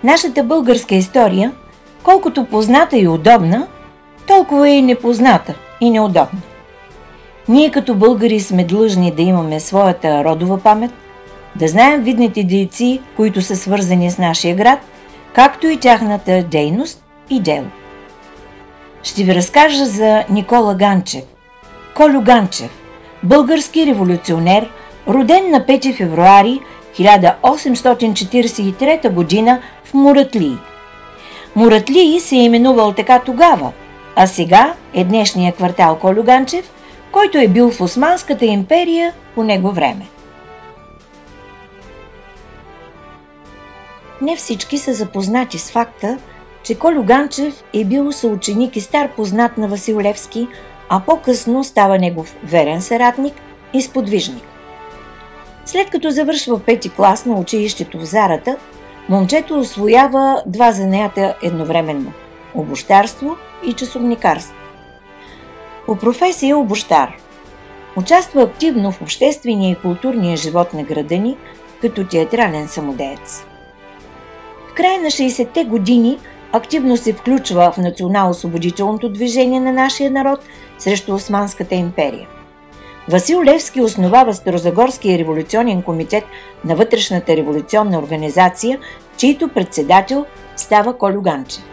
Нашата българска история, колкото позната и удобна, толкова и непозната и неудобна. Ние като българи сме длъжни да имаме своята родова памет, да знаем видните дейци, които са свързани с нашия град, както и тяхната дейност и дело. Ще ви разкажа за Никола Ганчев. Кольо Ганчев, български революционер, роден на 5 февруари 1843 г. в Муратлии. Муратлии се е именувал така тогава, а сега е днешния квартал Кольо Ганчев, който е бил в Османската империя по него време. Не всички са запознати с факта, че Кольо Ганчев е бил съученик и стар познат на Васил Левски, а по-късно става негов верен съратник и сподвижник. След като завършва 5-ти клас на училището в Зарата, момчето усвоява 2 занятия едновременно – обущарство и часовникарство. По професия е обущар. Участва активно в обществения и културния живот на града ни, като театрален самодеец. В края на 60-те години активно се включва в национално-освободителното движение на нашия народ срещу Османската империя. Васил Левски основава Старозагорския революционен комитет на вътрешната революционна организация, чийто председател става Кольо Ганчев.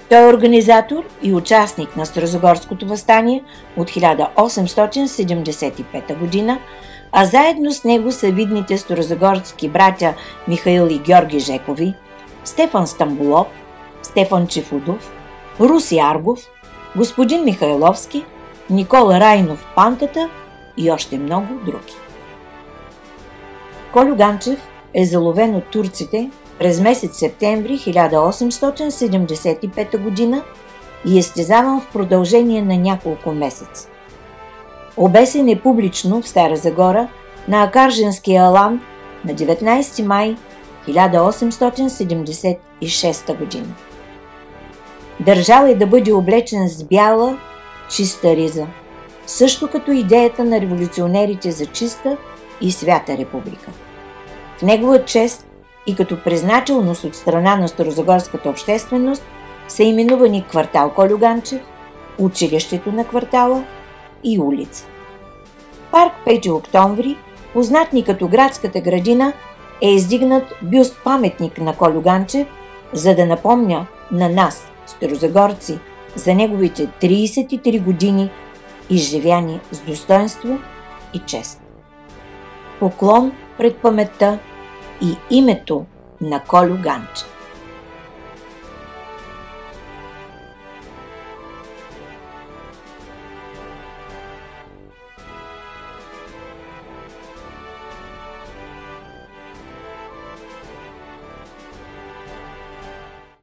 Той е организатор и участник на Старозагорското въстание от 1875 г., а заедно с него са видните старозагорски братя Михаил и Георги Жекови, Стефан Стамболов, Стефан Чефудов, Руси Аргов, господин Михайловски, Никола Райнов Пантата и още много други. Кольо Ганчев е заловен от турците през месец септември 1875 г. и е стезаван в продължение на няколко месеца. Обесен е публично в Стара Загора на Акарженския алан на 19 май 1876 г. Държал е да бъде облечен с бяла, чиста риза, също като идеята на революционерите за чиста и свята република. В негова чест и като признателност от страна на старозагорската общественост са именувани квартал Кольо Ганчев, училището на квартала и улица. Парк 5 октомври, познат ни като градската градина, е издигнат бюст-паметник на Кольо Ганчев, за да напомня на нас, старозагорци, за неговите 33 години изживяни с достоинство и чест. Поклон пред паметта и името на Кольо Ганчев.